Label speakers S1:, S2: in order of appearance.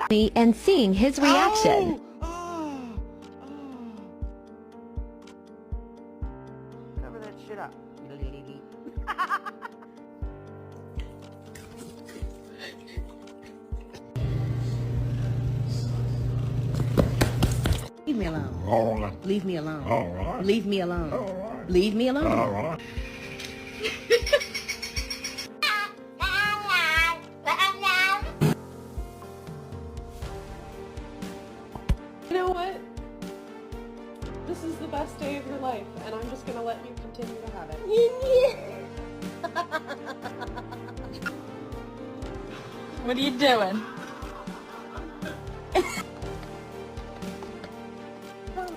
S1: me and seeing his reaction.
S2: Cover that shit up. Leave me alone.
S3: All right.
S2: Leave me alone.
S3: All right.
S2: Leave me alone.
S3: All right.
S2: Leave me alone.
S3: All right.
S4: You know what? This is the best day of your life, and I'm just gonna let you continue to have it.
S5: What are you doing?